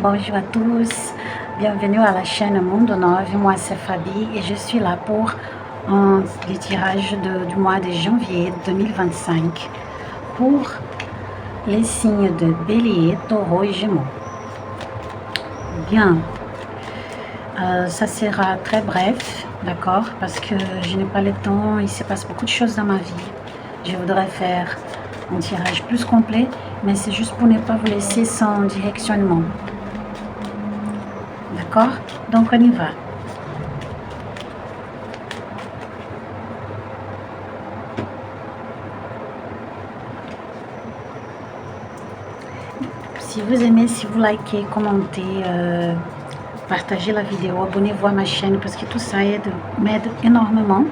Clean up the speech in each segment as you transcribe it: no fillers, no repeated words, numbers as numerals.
Bonjour à tous, bienvenue à la chaîne Monde 9. Moi c'est Fabi et je suis là pour les tirages du mois de janvier 2025 pour les signes de Bélier, Taureau et Gémeaux. Bien, ça sera très bref, d'accord, parce que je n'ai pas le temps, il se passe beaucoup de choses dans ma vie. Je voudrais faire un tirage plus complet, mais c'est juste pour ne pas vous laisser sans directionnement. D'accord? Donc on y va. Si vous aimez, si vous likez, commentez, partagez la vidéo, abonnez-vous à ma chaîne parce que tout ça m'aide énormément.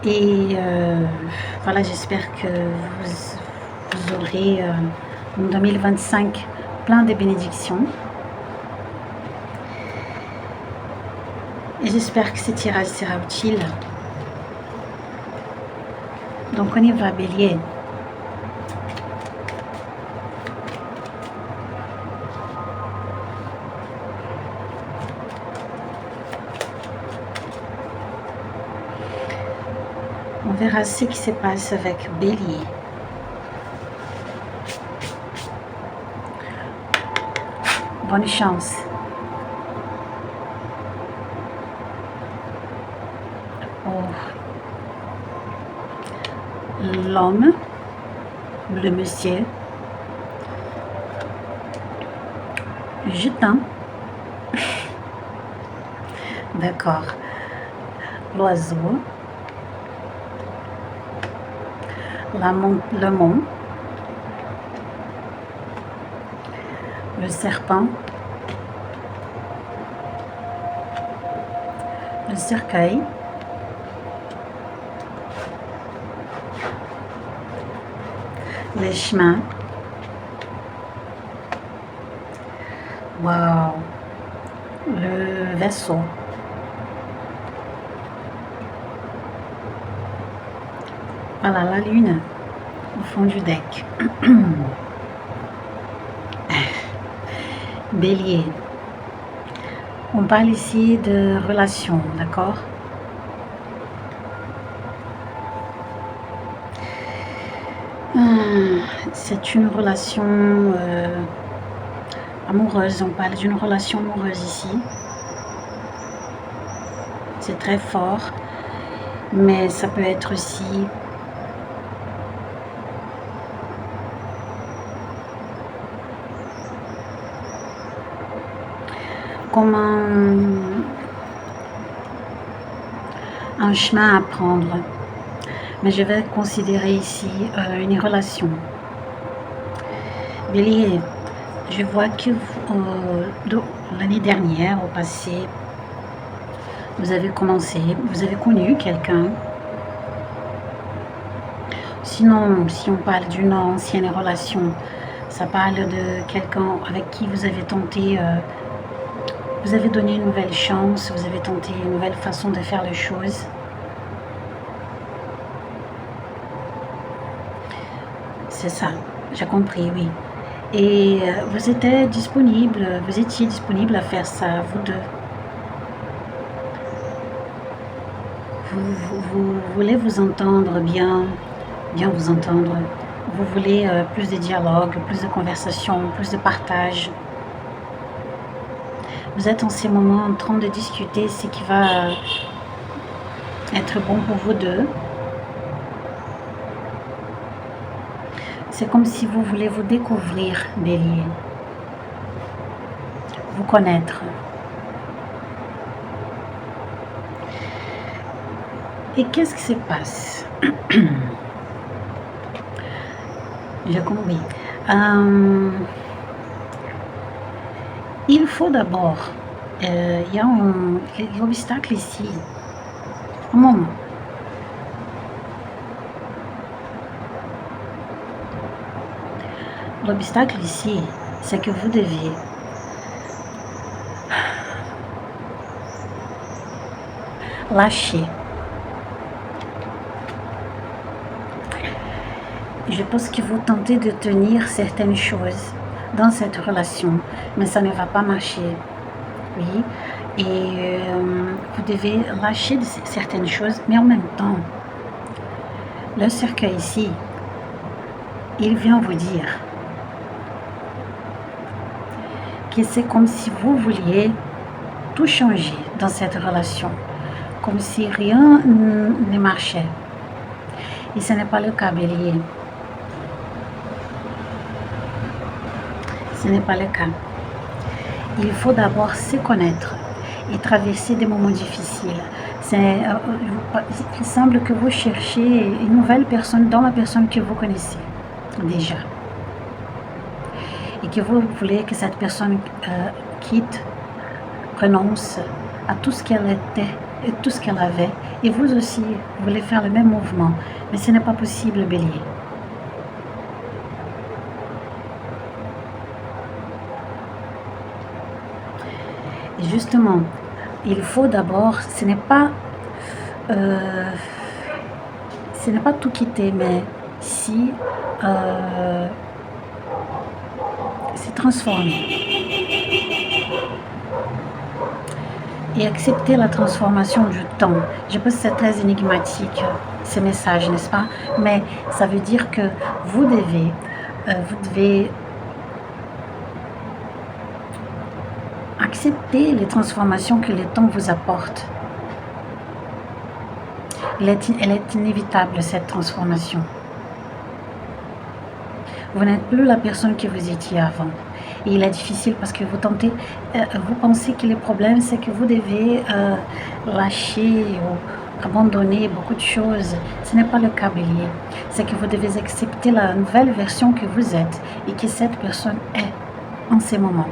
Et voilà, j'espère que vous aurez en 2025 plein de bénédictions. Et j'espère que ce tirage sera utile. Donc on y va, Bélier. On verra ce qui se passe avec Bélier. Bonne chance. L'homme, le monsieur, je t'aime. D'accord. L'oiseau, le mont, le serpent, le cercueil, les chemins. Wow. Le vaisseau. Voilà la lune au fond du deck. Bélier. On parle ici de relation, d'accord? C'est une relation amoureuse, on parle d'une relation amoureuse ici. C'est très fort, mais ça peut être aussi comme un chemin à prendre. Mais je vais considérer ici une relation. Bélier, je vois que l'année dernière, au passé, vous avez connu quelqu'un. Sinon, si on parle d'une ancienne relation, ça parle de quelqu'un avec qui vous avez tenté, vous avez donné une nouvelle chance, vous avez tenté une nouvelle façon de faire les choses. C'est ça, j'ai compris, oui. Et vous étiez disponible à faire ça, vous deux. Vous voulez vous entendre bien vous entendre. Vous voulez plus de dialogue, plus de conversation, plus de partage. Vous êtes en ce moment en train de discuter ce qui va être bon pour vous deux. C'est comme si vous voulez vous découvrir, Bélier. Vous connaître. Et qu'est-ce qui se passe? J'ai compris. Il faut d'abord, il y a un obstacle ici. Un moment. L'obstacle ici, c'est que vous devez lâcher. Je pense que vous tentez de tenir certaines choses dans cette relation, mais ça ne va pas marcher. Oui, et vous devez lâcher certaines choses, mais en même temps, le cercueil ici, il vient vous dire que c'est comme si vous vouliez tout changer dans cette relation, comme si rien ne marchait. Et ce n'est pas le cas, Bélier. Ce n'est pas le cas. Il faut d'abord se connaître et traverser des moments difficiles. Il semble que vous cherchez une nouvelle personne dans la personne que vous connaissez déjà. Et que vous voulez que cette personne quitte, renonce à tout ce qu'elle était et tout ce qu'elle avait. Et vous aussi, vous voulez faire le même mouvement. Mais ce n'est pas possible, Bélier. Et justement, il faut d'abord, ce n'est pas tout quitter, mais si se transformer. Et accepter la transformation du temps. Je pense que c'est très énigmatique, ces messages, n'est-ce pas? Mais ça veut dire que vous devez accepter les transformations que le temps vous apporte. Elle est inévitable, cette transformation. Vous n'êtes plus la personne que vous étiez avant. Et il est difficile parce que vous pensez que le problème, c'est que vous devez lâcher ou abandonner beaucoup de choses. Ce n'est pas le cas, Bélier. C'est que vous devez accepter la nouvelle version que vous êtes et que cette personne est en ce moment.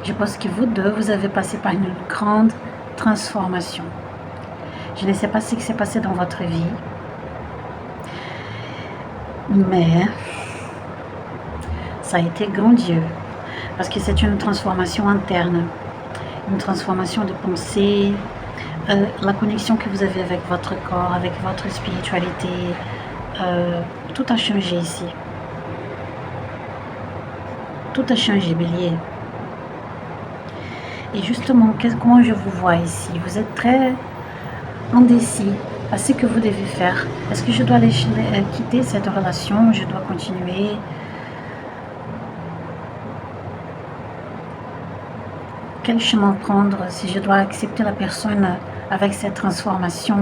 Je pense que vous deux, vous avez passé par une grande transformation. Je ne sais pas ce qui s'est passé dans votre vie, mais ça a été grandiose parce que c'est une transformation interne, une transformation de pensée, la connexion que vous avez avec votre corps, avec votre spiritualité, tout a changé ici. Tout a changé, Bélier. Et justement, comment je vous vois ici? Vous êtes très indécis à ce que vous devez faire. Est-ce que je dois quitter cette relation? Je dois continuer? Quel chemin prendre? Si je dois accepter la personne avec cette transformation?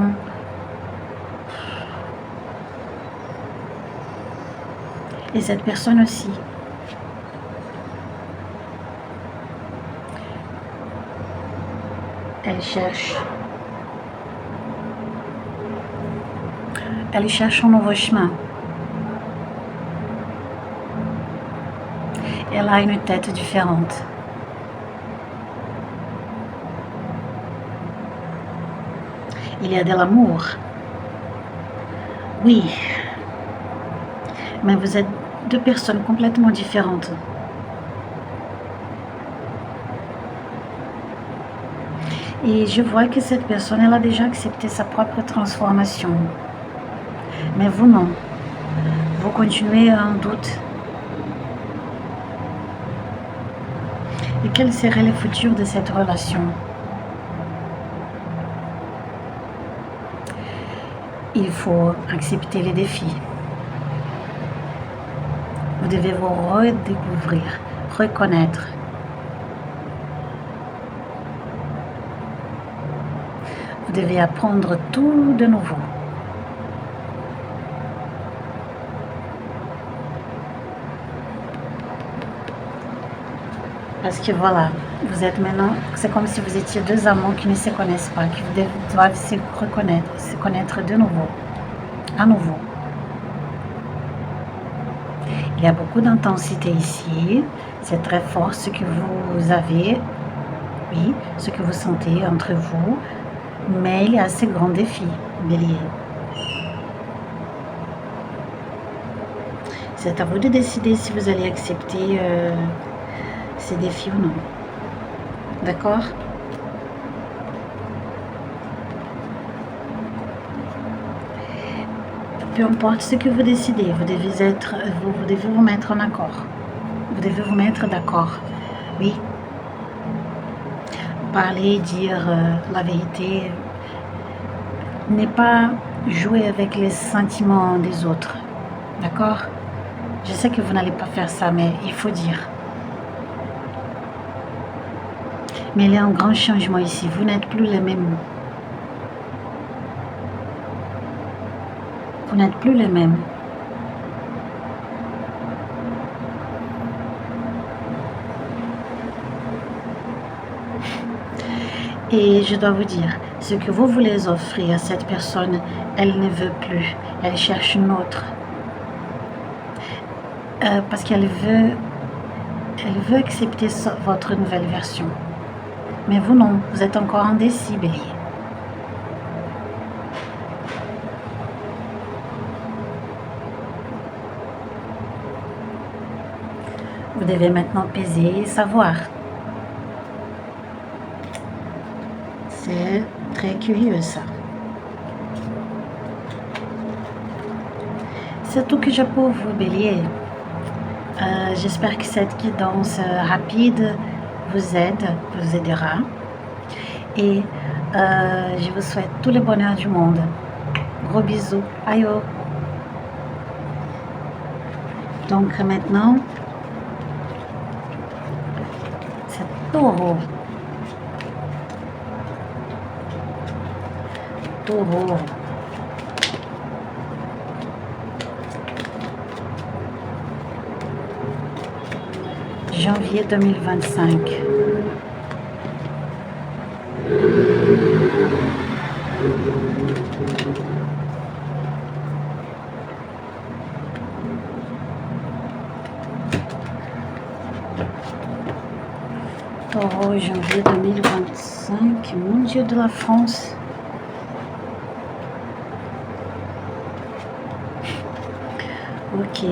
Et cette personne aussi. Elle cherche un nouveau chemin. Elle a une tête différente. Il y a de l'amour. Oui. Mais vous êtes deux personnes complètement différentes. Et je vois que cette personne, elle a déjà accepté sa propre transformation. Mais vous non. Vous continuez en doute. Et quel serait le futur de cette relation? Il faut accepter les défis. Vous devez vous redécouvrir, reconnaître. Vous devez apprendre tout de nouveau. Parce que voilà, vous êtes maintenant, c'est comme si vous étiez deux amants qui ne se connaissent pas, qui doivent se connaître de nouveau, à nouveau. Il y a beaucoup d'intensité ici, c'est très fort ce que vous avez, oui, ce que vous sentez entre vous, mais il y a ces grands défis, Bélier. C'est à vous de décider si vous allez accepter ces défis ou non. D'accord? peu importe ce que vous décidez, vous devez vous mettre en accord. Vous devez vous mettre d'accord. Oui. Parler, dire la vérité, n'est pas jouer avec les sentiments des autres. D'accord? Je sais que vous n'allez pas faire ça, mais il faut dire. Mais il y a un grand changement ici. Vous n'êtes plus les mêmes. Vous n'êtes plus les mêmes. Et je dois vous dire, ce que vous voulez offrir à cette personne, elle ne veut plus. Elle cherche une autre. Parce qu'elle veut accepter votre nouvelle version. Mais vous non, vous êtes encore indécis, Bélier. Vous devez maintenant peser et savoir. C'est très curieux ça. C'est tout que j'ai pour vous, Bélier. J'espère que cette guidance rapide vous aidera. Et je vous souhaite tout le bonheur du monde. Gros bisous. Aïe. Donc maintenant, c'est Taureau. Taureau. Janvier 2025. Taureau, janvier 2025. Mon Dieu de la France. Ok.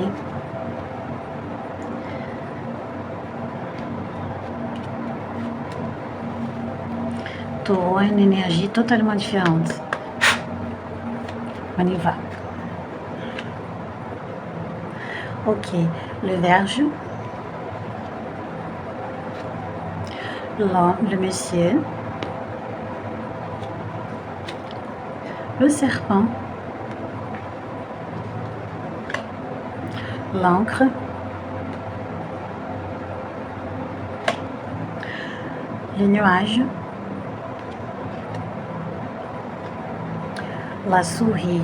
Taureau a une énergie totalement différente. On y va. Ok. Le Vierge. Le Monsieur. Le Serpent. L'Ancre. Les nuages. La souris.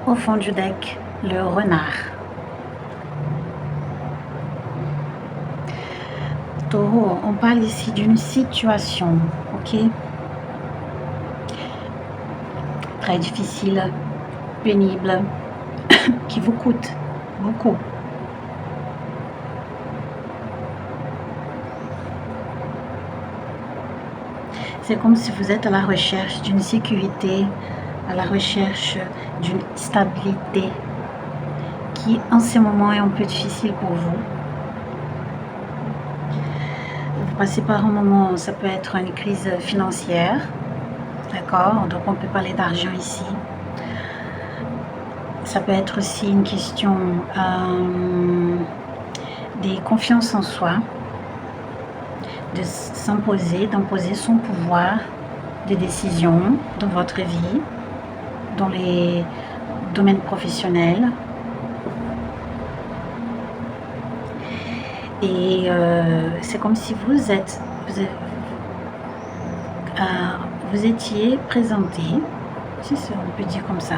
Au fond du deck, le renard. Taureau, on parle ici d'une situation, ok? Très difficile, pénible, qui vous coûte beaucoup. C'est comme si vous êtes à la recherche d'une sécurité, à la recherche d'une stabilité qui en ce moment est un peu difficile pour vous. Vous passez par un moment, ça peut être une crise financière, d'accord? Donc on peut parler d'argent ici. Ça peut être aussi une question de confiance en soi, de s'imposer, d'imposer son pouvoir de décision dans votre vie, dans les domaines professionnels. Et c'est comme si vous étiez présenté, si on peut dire comme ça.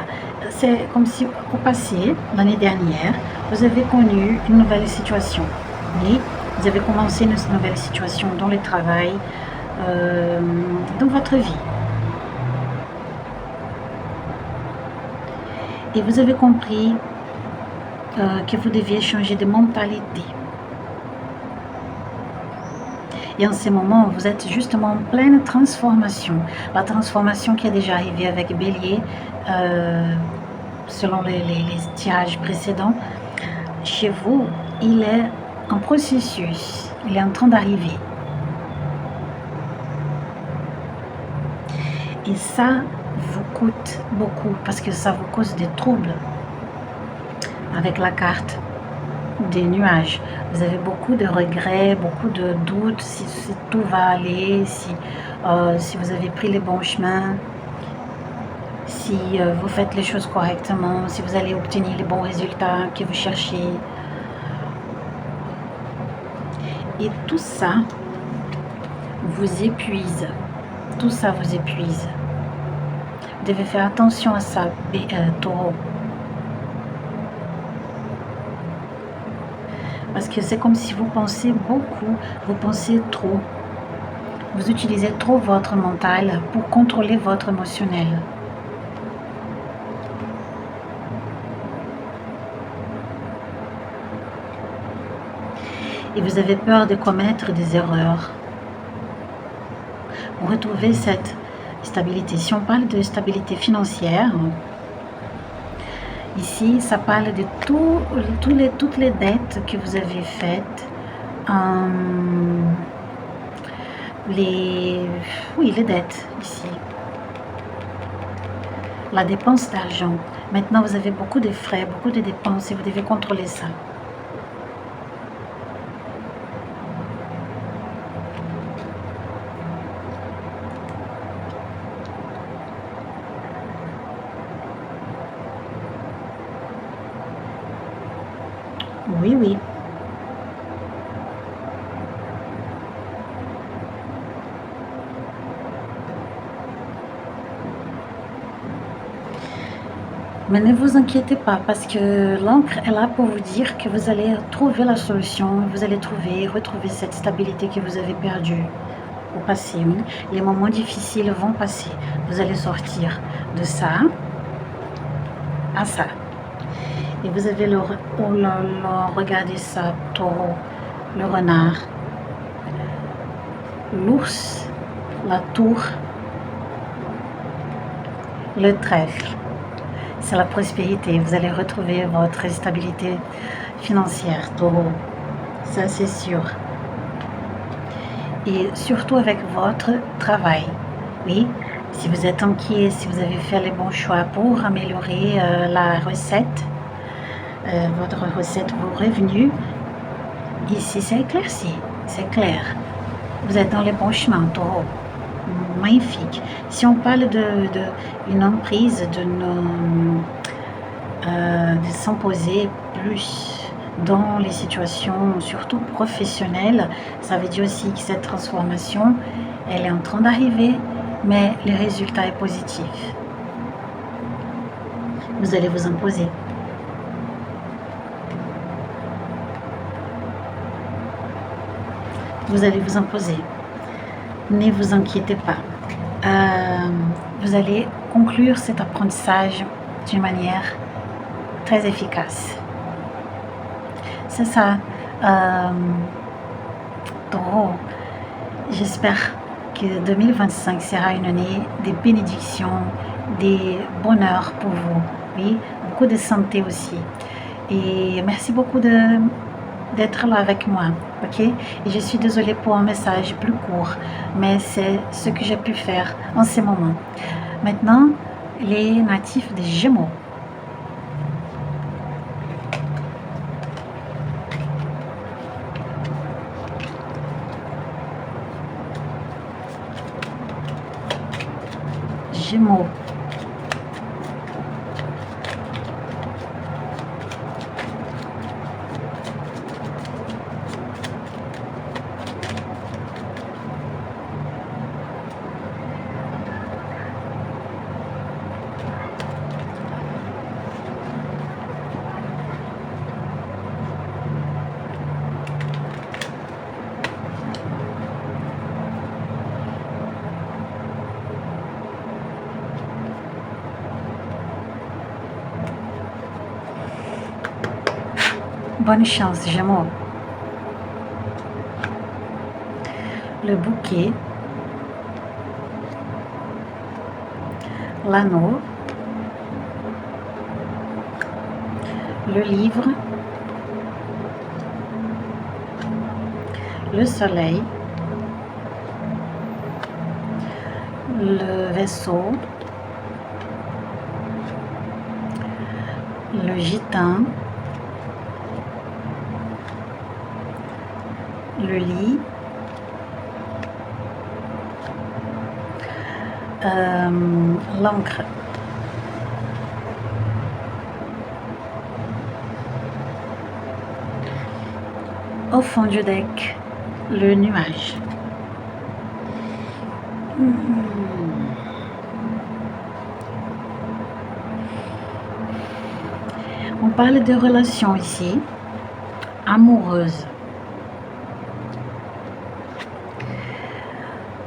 C'est comme si au passé, l'année dernière, vous avez connu une nouvelle situation. Oui, vous avez commencé une nouvelle situation dans le travail, dans votre vie. Et vous avez compris que vous deviez changer de mentalité. Et en ce moment, vous êtes justement en pleine transformation. La transformation qui est déjà arrivée avec Bélier, selon les tirages précédents. Chez vous, il est en processus. Il est en train d'arriver. Et ça, vous coûte beaucoup parce que ça vous cause des troubles. Avec la carte des nuages, vous avez beaucoup de regrets, beaucoup de doutes si tout va aller, si vous avez pris les bons chemins, si vous faites les choses correctement, si vous allez obtenir les bons résultats que vous cherchez. Et tout ça vous épuise. Tout ça vous épuise. Vous devez faire attention à ça, Taureau. Parce que c'est comme si vous pensez beaucoup, vous pensez trop. Vous utilisez trop votre mental pour contrôler votre émotionnel. Et vous avez peur de commettre des erreurs. Pour retrouver cette stabilité, si on parle de stabilité financière, ici, ça parle de toutes les dettes que vous avez faites. Les dettes, ici. La dépense d'argent. Maintenant, vous avez beaucoup de frais, beaucoup de dépenses et vous devez contrôler ça. Oui, oui. Mais ne vous inquiétez pas parce que l'encre est là pour vous dire que vous allez trouver la solution, vous allez retrouver cette stabilité que vous avez perdue au passé. Oui. Les moments difficiles vont passer. Vous allez sortir de ça à ça. Et vous avez regardez ça, Taureau, le renard, l'ours, la tour, le trèfle. C'est la prospérité. Vous allez retrouver votre stabilité financière, Taureau. Ça, c'est sûr. Et surtout avec votre travail. Oui, si vous êtes inquiet, si vous avez fait les bons choix pour améliorer la recette, votre recette, vos revenus, ici, c'est éclairci. C'est clair. Vous êtes dans les bons chemins, Taureau. Magnifique. Si on parle d'une emprise, de s'imposer plus dans les situations, surtout professionnelles, ça veut dire aussi que cette transformation, elle est en train d'arriver, mais le résultat est positif. Vous allez vous imposer. Vous allez vous imposer. Ne vous inquiétez pas. Vous allez conclure cet apprentissage d'une manière très efficace. C'est ça. Taureau, j'espère que 2025 sera une année des bénédictions, des bonheurs pour vous. Oui, beaucoup de santé aussi. Et merci beaucoup d'être là avec moi, ok? Et je suis désolée pour un message plus court, mais c'est ce que j'ai pu faire en ce moment. Maintenant, les natifs des Gémeaux. Gémeaux. Bonne chance, Gémeaux. Le bouquet, l'anneau, le livre, le soleil, le vaisseau, le gitan, le lit, l'encre. Au fond du deck, le nuage. On parle de relations ici, amoureuses.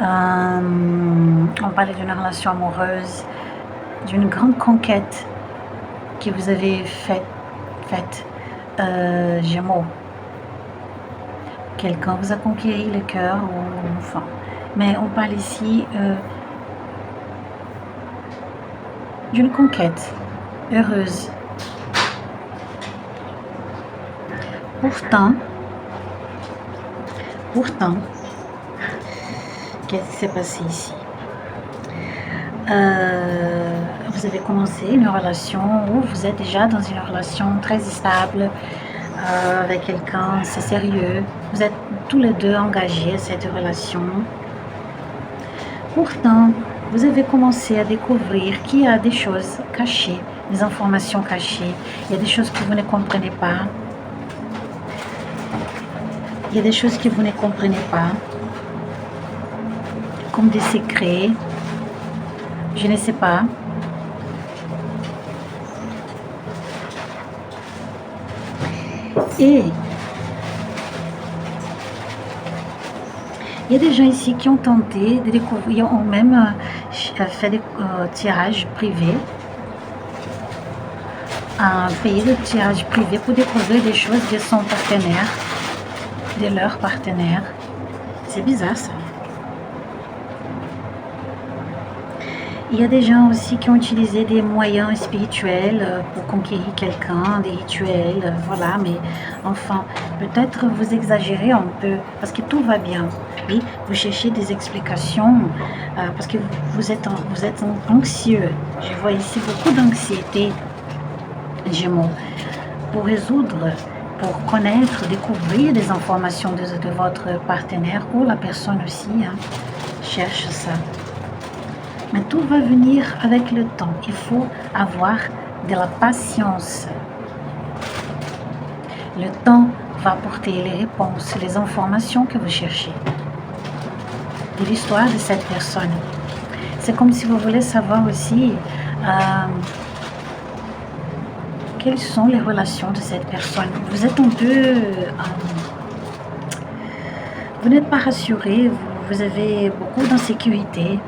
On parle d'une relation amoureuse, d'une grande conquête que vous avez faite, Gémeaux. Quelqu'un vous a conquis le cœur, ou enfin. Mais on parle ici d'une conquête heureuse. Pourtant, qu'est-ce qui s'est passé ici? Vous avez commencé une relation où vous êtes déjà dans une relation très stable avec quelqu'un, c'est sérieux. Vous êtes tous les deux engagés à cette relation. Pourtant, vous avez commencé à découvrir qu'il y a des choses cachées, des informations cachées. Il y a des choses que vous ne comprenez pas. Il y a des choses que vous ne comprenez pas, comme des secrets, je ne sais pas. Et il y a des gens ici qui ont tenté de découvrir, ont même fait des tirages privés, payé des tirages privés pour découvrir des choses de son partenaire, de leur partenaire. C'est bizarre ça. Il y a des gens aussi qui ont utilisé des moyens spirituels pour conquérir quelqu'un, des rituels, voilà, mais enfin, peut-être vous exagérez un peu, parce que tout va bien. Oui, vous cherchez des explications, parce que vous êtes anxieux. Je vois ici beaucoup d'anxiété, Gémeaux, pour résoudre, pour connaître, découvrir des informations de votre partenaire, ou la personne aussi cherche ça. Mais tout va venir avec le temps. Il faut avoir de la patience. Le temps va apporter les réponses, les informations que vous cherchez. De l'histoire de cette personne. C'est comme si vous voulez savoir aussi quelles sont les relations de cette personne. Vous êtes un peu... vous n'êtes pas rassuré, vous avez beaucoup d'insécurité.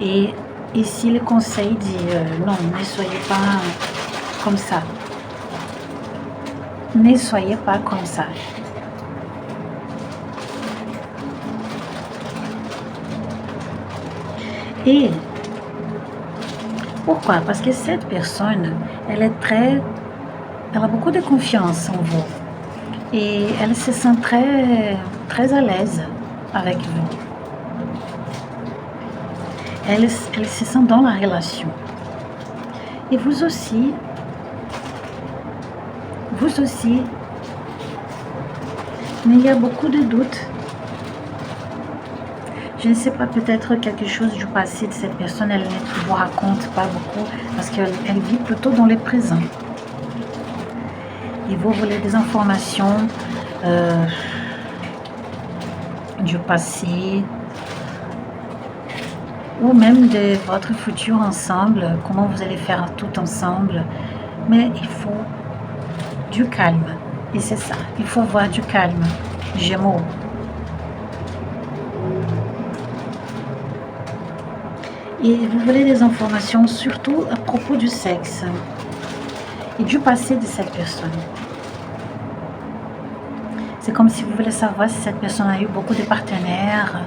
Et ici, le conseil dit non, ne soyez pas comme ça. Ne soyez pas comme ça. Et pourquoi? Parce que cette personne, elle a beaucoup de confiance en vous. Et elle se sent très à l'aise avec vous. Elle se sent dans la relation. Et vous aussi, mais il y a beaucoup de doutes. Je ne sais pas, peut-être quelque chose du passé de cette personne, elle ne vous raconte pas beaucoup, parce qu'elle vit plutôt dans le présent. Et vous voulez des informations du passé, ou même de votre futur ensemble, comment vous allez faire tout ensemble. Mais il faut du calme. Et c'est ça, il faut avoir du calme, Gémeaux. Et vous voulez des informations surtout à propos du sexe et du passé de cette personne. C'est comme si vous voulez savoir si cette personne a eu beaucoup de partenaires.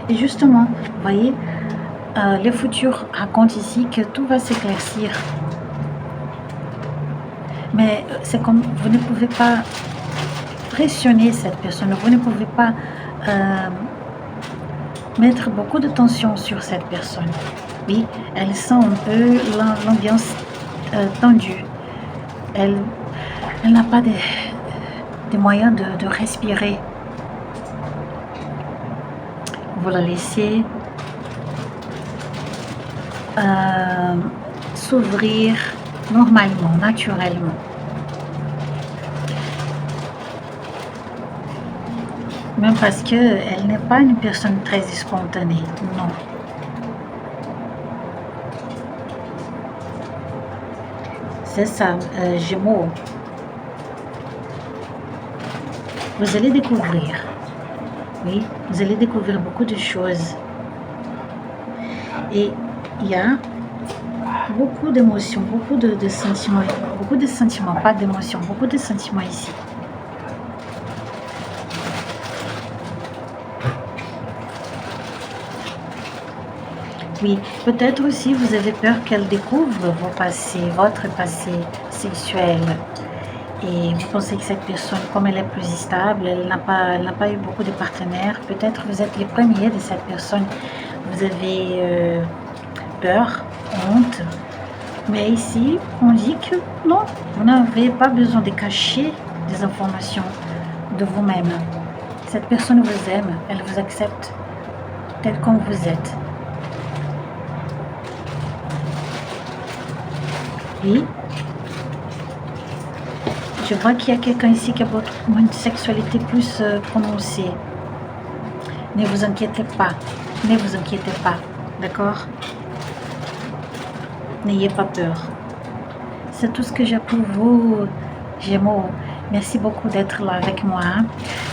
Et justement, vous voyez, le futur raconte ici que tout va s'éclaircir. Mais c'est comme vous ne pouvez pas pressionner cette personne, vous ne pouvez pas mettre beaucoup de tension sur cette personne. Oui, elle sent un peu l'ambiance tendue. Elle n'a pas des moyens de respirer. Vous la laissez s'ouvrir normalement, naturellement. Même parce qu'elle n'est pas une personne très spontanée, non. C'est ça, Gémeaux. Vous allez découvrir, oui, vous allez découvrir beaucoup de choses. Et il y a beaucoup d'émotions, beaucoup de sentiments, pas d'émotions, beaucoup de sentiments ici. Oui, peut-être aussi vous avez peur qu'elle découvre votre passé sexuel. Et vous pensez que cette personne, comme elle est plus stable, elle n'a pas eu beaucoup de partenaires, peut-être vous êtes les premiers de cette personne. Vous avez peur, honte. Mais ici, on dit que non, vous n'avez pas besoin de cacher des informations de vous-même. Cette personne vous aime, elle vous accepte tel comme vous êtes. Oui. Je vois qu'il y a quelqu'un ici qui a une sexualité plus prononcée. Ne vous inquiétez pas. Ne vous inquiétez pas. D'accord? N'ayez pas peur. C'est tout ce que j'ai pour vous, Gémeaux. Merci beaucoup d'être là avec moi.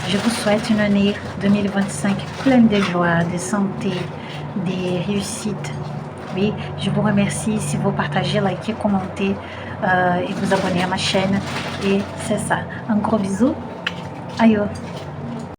Je vous souhaite une année 2025 pleine de joie, de santé, de réussite. Oui, je vous remercie si vous partagez, likez, commentez et vous abonnez à ma chaîne. Et c'est ça. Un gros bisou. Aïe.